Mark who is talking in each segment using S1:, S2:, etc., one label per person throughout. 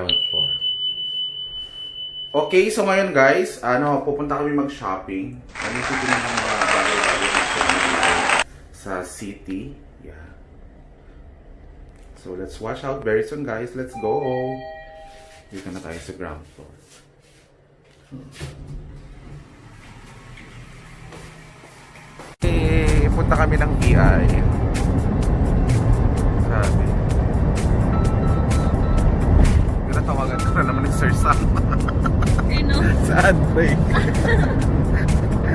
S1: ground floor. Okay, so ngayon guys, pupunta kami mag-shopping. Titignan ng mga bagay-bagay sa city. Yeah. So let's watch out very soon guys. Let's go. Dito na tayo sa ground floor. Punta kami ng BI. Sabi. Tawagan ko na naman ni Sir Sam.
S2: Sino?
S1: Saan, break?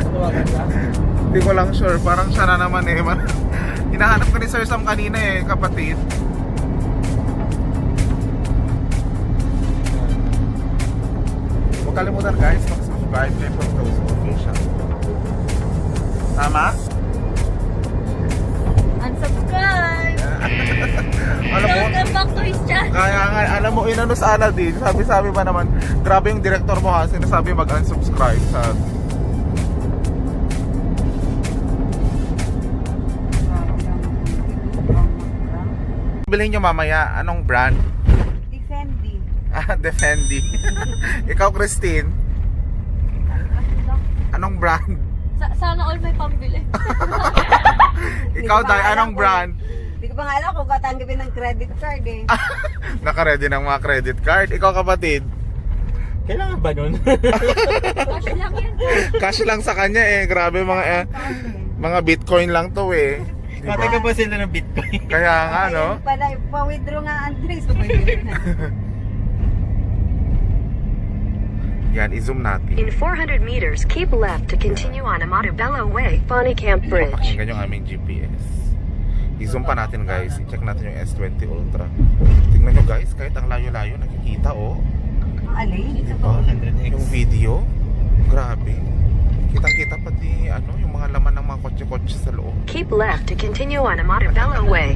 S3: Tawagan ka?
S1: Hindi ko lang sure. Parang siya na naman eh. Hinahanap ko ni Sir Sam kanina eh, kapatid. Huwag kalimutan guys, mag-subscribe kay Photos Official. Tama?
S2: Unsubscribe!
S1: Alam mo,
S2: Welcome back to his channel!
S1: kaya nga, alam mo, inano sa Aladdin, sabi ba naman, grabe yung director mo ha, sinasabi mag-unsubscribe sa... Bilhin nyo mamaya, anong brand?
S2: Defendi.
S1: Defendi. Ikaw, Christine, anong brand?
S2: Sana all may pambili.
S1: Ikaw, Day, anong brand?
S4: Hindi ko pa nga alam kung katanggapin ng credit card eh.
S1: Naka-ready ng mga credit card. Ikaw, kapatid,
S3: Kailangan ba nun?
S2: Cash lang yan.
S1: cash lang sa kanya eh. Grabe mga Bitcoin lang to eh. Diba?
S3: Mataga pa sila ng Bitcoin.
S1: Kaya nga, no?
S4: Ayun pala, pa-withdraw nga Andres. Sumayun na.
S1: Yan, i-zoom natin.
S5: In 400 meters, keep left to continue on Amatubello Way, Bonnie Camp Bridge.
S1: Pakinggan yung aming GPS. I-zoom pa natin guys. I-check natin yung S20 Ultra. Tingnan nyo guys, kahit ang layo-layo, nakikita oh.
S4: Ang alin?
S1: Diba?
S3: 100x.
S1: Yung video, grabe. Kitang-kita pati yung mga laman ng mga kotse-kotse sa loob.
S5: Keep left to continue on Amatubello Way.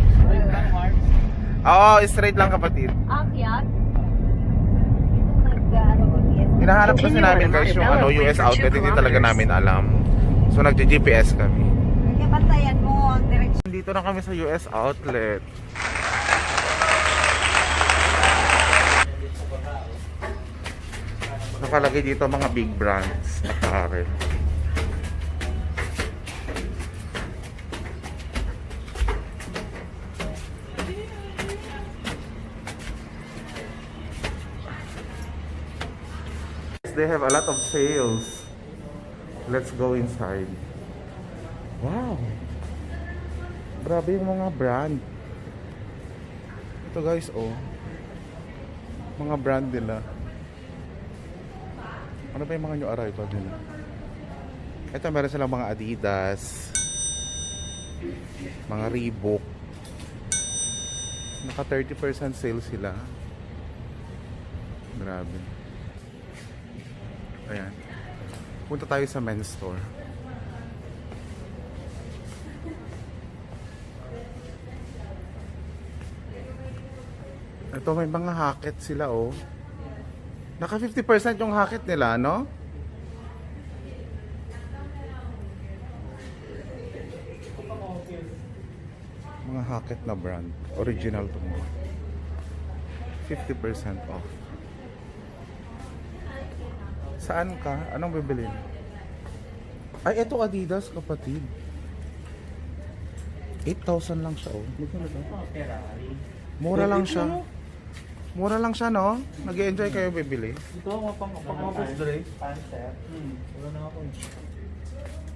S1: Oo, straight lang kapatid.
S2: Akyat.
S1: Hinahanap kasi namin guys yung US outlet, hindi talaga namin alam. So nagja-GPS kami.
S4: Kaya bantayan mo ang direksyon.
S1: Dito na kami sa US outlet. Nakalagay dito mga big brands na pare. They have a lot of sales. Let's go inside. Wow. Grabe yung mga brand. Ito guys, oh. Mga brand nila. Ano ba yung mga new arrival nila? Ito meron silang mga Adidas, mga Reebok. Naka 30% sale sila. Grabe. Ayan. Punta tayo sa men's store. Ito may mga hacket sila oh. Naka 50% yung hacket nila, no? Mga hacket na brand. Original to mga. 50% off. Saan ka? Anong bibilin? Ay, eto Adidas, kapatid. 8,000 lang siya, oh. Mura lang siya. Mura lang siya, no? Nag-i-enjoy kayo bibili.
S3: Ito, pang-office dress. Wala na ako.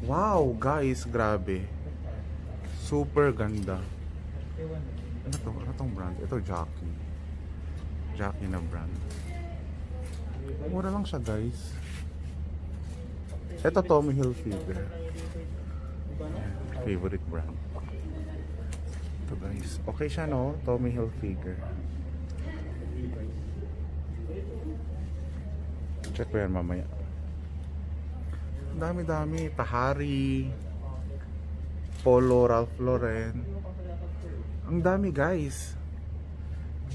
S1: Wow, guys, grabe. Super ganda. Ano to? Ano tong brand? Ito, Jockey. Jockey na brand. Mura lang siya, guys. Ito, Tommy Hilfiger. Favorite brand. Ito, guys. Okay siya, no? Tommy Hilfiger. Check ko yan mamaya. Dami-dami. Tahari. Polo, Ralph Lauren. Ang dami, guys.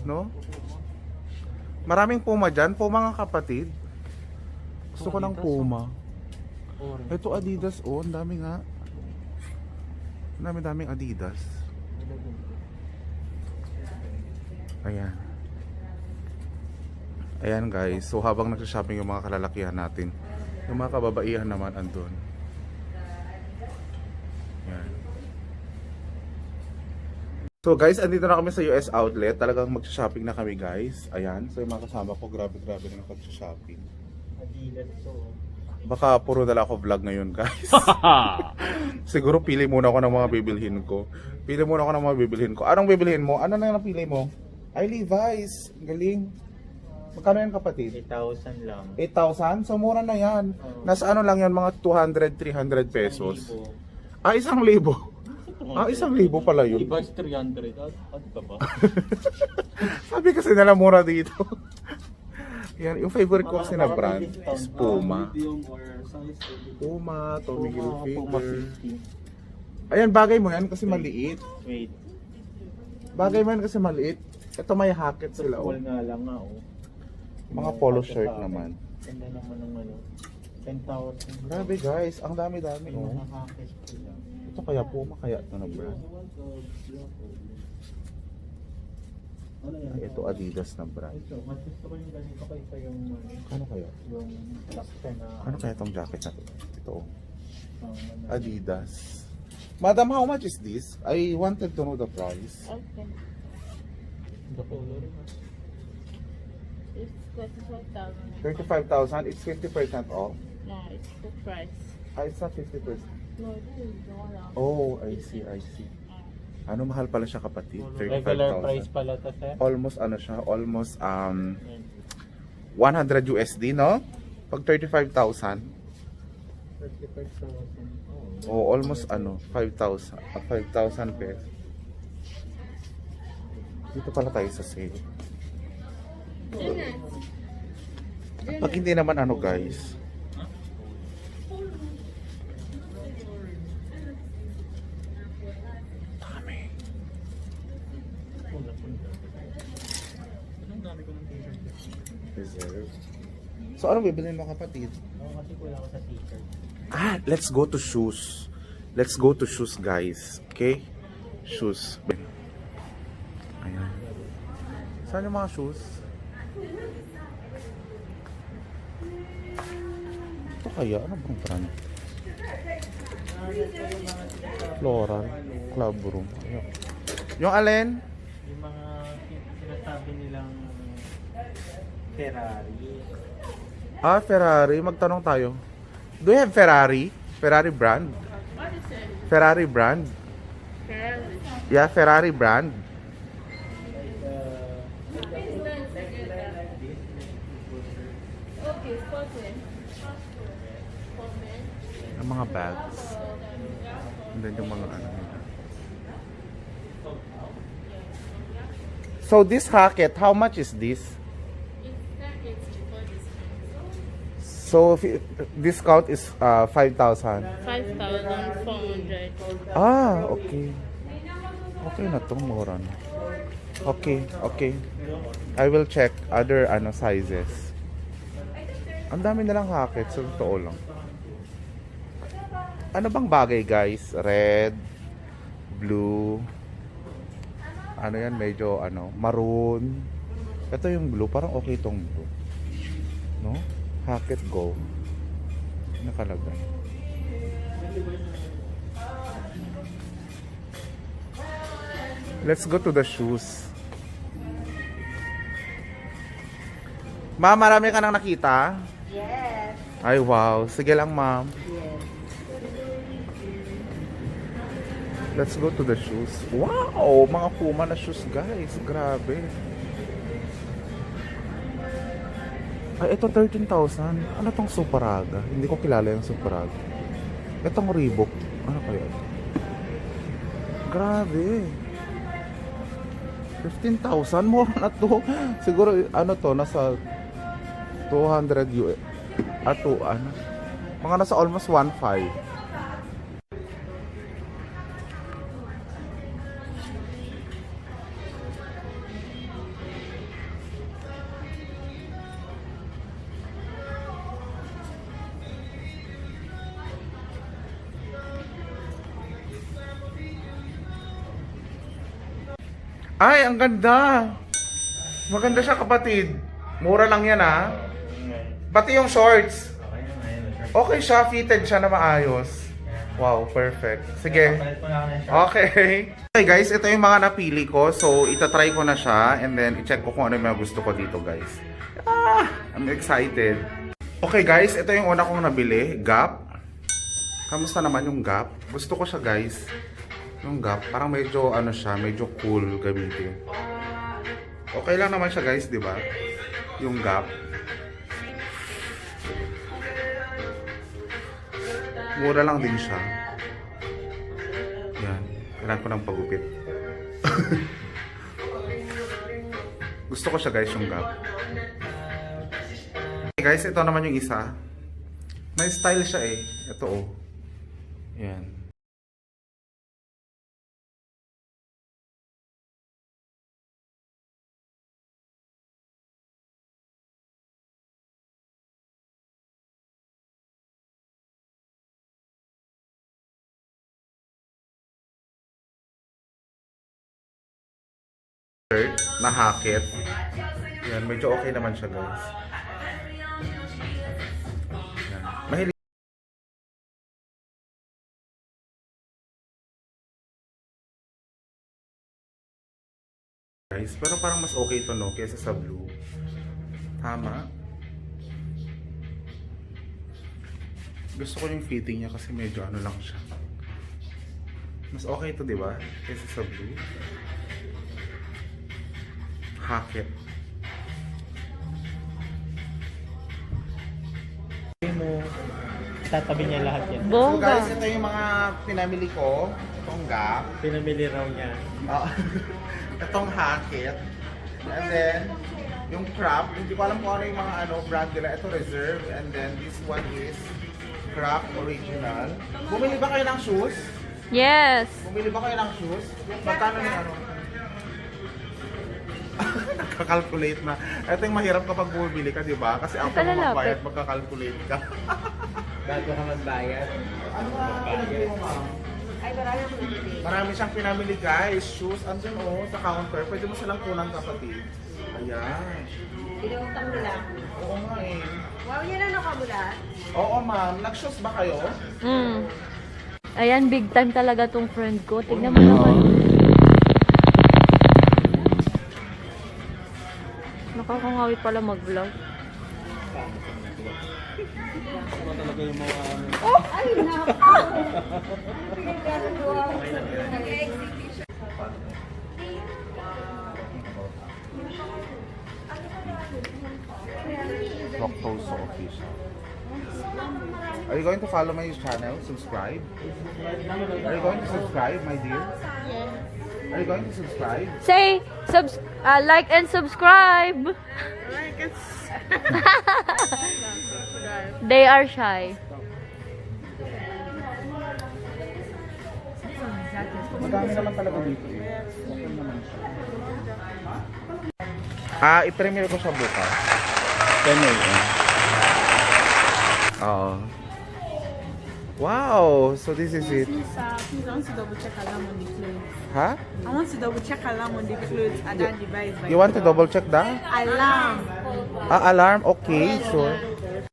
S1: No? Maraming Puma dyan. Puma nga kapatid. Gusto ko ng Puma. Ito Adidas, oh. Ang dami nga. Ang dami-daming Adidas. Ayan. Ayan guys, so habang nagsha-shopping yung mga kalalakihan natin, yung mga kababaihan naman andun. Ayan. So guys, andito na kami sa US outlet. Talagang magsha-shopping na kami guys. Ayan, so yung mga kasama ko, grabe na nagsha-shopping.
S3: Adidas to.
S1: Baka puro dala ako vlog ngayon guys. Siguro pili muna ako ng mga bibilhin ko. Anong bibilhin mo? Ano na yung napili mo? Ay, Levi's. Galing. Magkano yan kapatid?
S3: 8,000 lang.
S1: 8,000? So mura na yan. Nasa ano lang yan, mga 200, 300 pesos.
S3: 1,000.
S1: Ah, 1,000. Ah, 1,000 pala yun.
S3: Levi's 300. Ano ka ba?
S1: Sabi kasi nila mura dito. Yan, yung favorite ko kasi na brand is Puma.
S3: Medium or size.
S1: Puma, Tommy
S3: Puma
S1: Hilfiger.
S3: 50.
S1: Ayan, bagay mo yan kasi maliit.
S3: Wait.
S1: Bagay mo yan kasi maliit. Ito may hacket sila. Oh.
S3: Wall nga lang nga oh.
S1: Mga polo shirt naman.
S3: Ganda naman ng ano. 10,000.
S1: Grabe guys, ang dami-dami.
S3: May
S1: Oh.
S3: mga hackers sila.
S1: Ito kaya Puma, kaya ito na brand. Ay, ito Adidas na brand.
S3: Ito, mas gusto ko yung ganito kaysa yung
S1: Ano kaya?
S3: yung laksa na
S1: Ano kaya itong jacket na to? Ito oh.
S3: ano.
S1: Adidas. Madam, how much is this? I wanted to know the price.
S2: Okay.
S3: The color.
S2: It's 35,000.
S1: 35,000, it's 50% off.
S2: No, it's the price.
S1: Ah, it's not 50%.
S2: No, this is the one.
S1: Oh, I see. Ano, mahal pala siya kapatid?
S3: Regular price
S1: 35,000.
S3: pala to, sir.
S1: Almost ano siya, almost 100 USD, no? Pag 35,000,
S3: 35,000.
S1: oh, almost ano, 5,000 pesos. Dito pala tayo sa sale. Pag hindi naman ano guys, dami. Reserve. So ano bibilhin mo kapatid?
S3: Oo, kasi kulang ako sa t-shirt.
S1: Ah, let's go to shoes. Let's go to shoes, guys. Okay? Shoes. Ayan. Saan yung mga shoes? Ito kaya? Ano bang brand? Floral. Club Room. Ayan. Yung alin?
S3: Yung mga sinasabi nilang Ferrari.
S1: Ah, Ferrari. Magtanong tayo. Do you have Ferrari? Ferrari brand?
S2: What is it?
S1: Ferrari brand?
S2: Ferrari.
S1: Yeah, Ferrari brand.
S2: Okay, spoken.
S1: Ang mga bags. And then yung mga ano nila. So this jacket, how much is this? So discount is 5,000.
S2: 5,400.
S1: Ah, okay. Okay na to, mura na. Okay. I will check other ano sizes. Ang dami na lang jacket, so totoo lang. Ano bang bagay guys? Red, blue, ano yan, medyo ano, maroon. Ito yung blue, parang okay tong blue. No? Hackett Go. Nakalagay. Let's go to the shoes. Ma'am, marami ka nang nakita?
S4: Yes.
S1: Ay, wow. Sige lang, ma'am.
S4: Yes.
S1: Let's go to the shoes. Wow! Mga Puma na shoes, guys. Grabe. Ay, ito 13,000. Ano tong Superaga? Hindi ko kilala yung Superaga. Itong Reebok. Ano kaya? Grabe. 15,000. More na to. Siguro, ano to, nasa 200 US. Ato, ano? Mga nasa almost 1.5. Ay, ang ganda. Maganda siya, kapatid. Mura lang yan ha. Pati yung shorts. Okay siya, fitted siya na maayos. Wow, perfect. Sige. Okay. Okay guys, ito yung mga napili ko. So, itatry ko na siya and then i-check ko kung ano yung mga gusto ko dito guys. I'm excited. Okay guys, ito yung una kong nabili. Gap. Kamusta naman yung Gap? Gusto ko siya guys. Yung Gap, parang medyo ano siya, medyo cool gamitin. Okay lang naman siya guys, di ba? Yung Gap. Mura lang din siya. Yan. Kailangan ko ng pagupit. Gusto ko siya guys, yung Gap. Okay guys, ito naman yung isa. May style siya eh. Ito oh. Yan. Na hakit. Yan, medyo okay naman siya guys. Yan. Mahilig guys, pero parang mas okay ito no kaysa sa blue. Tama. Gusto ko yung fitting niya kasi medyo ano lang siya. Mas okay ito, di ba? Kaysa sa blue. Hakit.
S3: Mo, tatabi niya lahat yan.
S1: So guys, ito yung mga pinamili ko. Itong Gap.
S3: Pinamili raw niya.
S1: Itong Hakit. And then, yung Crop. Hindi ko alam kung ano yung mga brand nila. Ito Reserve. And then, this one is Crop Original. Bumili ba kayo ng shoes?
S2: Yes.
S1: Bumili ba kayo ng shoes? Magkano yung ano? Nagka-calculate na. Ito yung mahirap kapag bumibili ka, di ba? Kasi after mo magbayad, magka-calculate ka.
S3: Bago ka magbayad.
S1: Ano nga pinabili mo, ma'am?
S4: Ay, marami akong nabili.
S1: Marami siyang pinamili guys. Shoes, andun oh, sa counter. Pwede mo silang kunan kapatid. Ayan.
S4: Pinautang nila.
S1: Oo nga eh.
S4: Wow, yan ano ka mula?
S1: Oo ma'am, nag-shoes ba kayo?
S2: Ayan, big time talaga tong friend ko. Tignan mo naman. Nakakangawi pala mag-vlog.
S3: Ano talaga yung mga ano.
S4: Ay, naku! Nag-exhibition.
S1: Loctoso Official. Are you going to follow my channel? Subscribe? Are you going to subscribe, my dear? Are you going to subscribe?
S2: Say, like and subscribe. They are shy.
S1: Madami naman talaga dito eh. Okay naman siya. I-premiere ko siya bukas. 10 a.m. Oo. Wow! So this is it.
S6: Please, I want to double check alarm on the clothes.
S1: Huh?
S6: I want to double check alarm on the clothes and that device.
S1: You want to double check that?
S6: Alarm.
S1: Alarm? Okay, sure.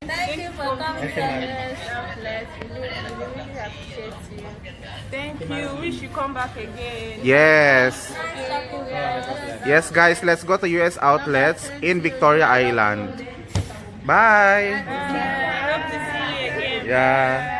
S2: Thank you for coming to us. We really appreciate you.
S6: Thank you. We should come back again.
S1: Yes. Yes, guys, let's go to US Outlets in Victoria Island. Bye.
S6: I hope to see you again.
S1: Yeah.